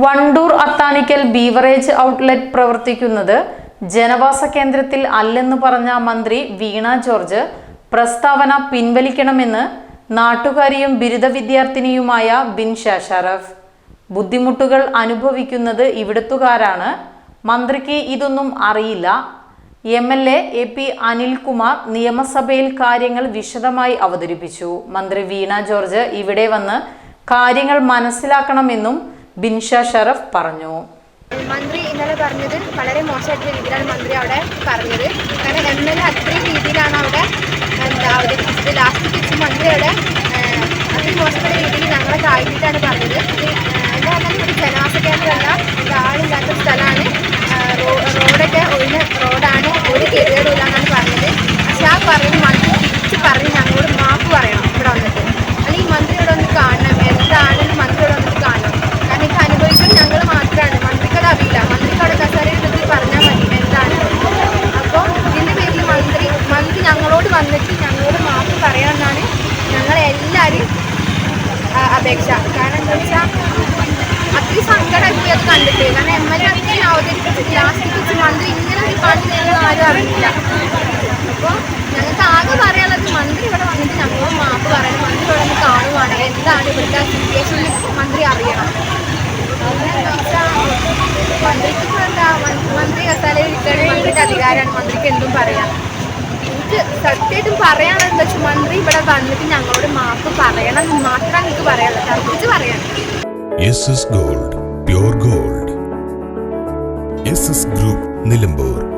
Wandoor Athanikkal beverage outlet പ്രവർത്തിക്കുന്നത് ജനവാസ കേന്ദ്രത്തിൽ അല്ലെന്ന് പറഞ്ഞ മന്ത്രി വീണ ജോർജ് പ്രസ്താവന പിൻവലിക്കണമെന്ന് നാട്ടുകാരിയും ബിരുദ വിദ്യാർത്ഥിനിയുമായ ബിൻഷ ഷറഫ്. ബുദ്ധിമുട്ടുകൾ അനുഭവിക്കുന്നത് ഇവിടുത്തുകാരാണ്. മന്ത്രിക്ക് ഇതൊന്നും അറിയില്ല. MLA AP അനിൽകുമാർ നിയമസഭയിൽ കാര്യങ്ങൾ വിശദമായി അവതരിപ്പിച്ചു. മന്ത്രി വീണ ജോർജ് ഇവിടെ വന്ന് കാര്യങ്ങൾ മനസ്സിലാക്കണമെന്നും ബിൻഷ ഷറഫ് പറഞ്ഞു. മന്ത്രി ഇന്നലെ പറഞ്ഞത് വളരെ മോശമായിട്ടുള്ള രീതിയിലാണ് മന്ത്രി അവിടെ പറഞ്ഞത്. കാരണം MLA അത്രയും രീതിയിലാണ് അവിടെ അവതരിപ്പിച്ചത്. ലാസ്റ്റ് വെച്ച് മന്ത്രി അവിടെ അത്രയും മോശപ്പെട്ട രീതിയിൽ ഞങ്ങളെ താഴ്ത്തിയിട്ടാണ് പറഞ്ഞത്. എന്താ പറഞ്ഞാൽ ഒരു ജനവാസ കേന്ദ്രമല്ല, ഇത് ആളില്ലാത്ത സ്ഥലമാണ്, റോഡൊക്കെ ഒഴിഞ്ഞ റോഡാണ്, ഒരു ഗതികേടുമില്ല എന്നാണ് പറഞ്ഞത്. പക്ഷെ ആ പറഞ്ഞ് മന്ത്രി തിരിച്ച് പറഞ്ഞ് ഞങ്ങളോട് മാപ്പ് പറയണം ഇവിടെ വന്നിട്ട്. അല്ലെങ്കിൽ മന്ത്രിയോട് ഒന്ന് കാണണം, എന്താണെന്ന് മന്ത്രിയോട് വന്നിട്ട് കാണണം. കാരണം ഇത് അനുഭവിക്കുന്നത് ഞങ്ങൾ മാത്രമാണ്. മന്ത്രിക്കത് അറിയില്ല. മന്ത്രിക്ക് അവിടെ കസേരയിൽ പറഞ്ഞാൽ മതി എന്താണ്. അപ്പോൾ ഇതിൻ്റെ പേരിൽ മന്ത്രി ഞങ്ങളോട് വന്നിട്ട് ഞങ്ങളോട് മാപ്പ് പറയണമെന്നാണ് ഞങ്ങളെല്ലാവരും അപേക്ഷ. കാരണം എന്താ വെച്ചാൽ അത്രയും സങ്കടമായി അത് കണ്ടിട്ട്. കാരണം MLA അത്രയും അവതരിപ്പിച്ചിട്ട് ലാസ്റ്റ് വെച്ച് മന്ത്രി ഇങ്ങനെ ഒരു പണി നേടുന്ന ആരും അറിയില്ല. അപ്പോൾ ഞങ്ങൾക്ക് ആകെ പറയാനുള്ളത് മന്ത്രി ഇവിടെ വന്നിട്ട് ഞങ്ങളോട് മാപ്പ് പറയണം. മന്ത്രി ഇവിടെ ഒന്ന് കാണുവാണ്, എന്താണ് ഇവിടുത്തെ സിറ്റുവേഷൻ മന്ത്രി അറിയണം. മന്ത്രിക്ക് ഇപ്പോൾ എന്താ, മന്ത്രി കസാലയിൽ ഇരിക്കുകയാണെങ്കിൽ മന്ത്രിയുടെ അധികാരമാണ്, മന്ത്രിക്ക് എന്തും പറയാം. എനിക്ക് സത്യമായിട്ടും പറയാനുള്ളത് എന്താ വെച്ചാൽ മന്ത്രി ഇവിടെ വന്നിട്ട് ഞങ്ങളോട് മാപ്പ് പറയണം മാത്രം എനിക്ക് പറയാനുള്ളത്. തർക്കിച്ച് പറയണം. SS Gold, pure gold. SS Group, Nilambur.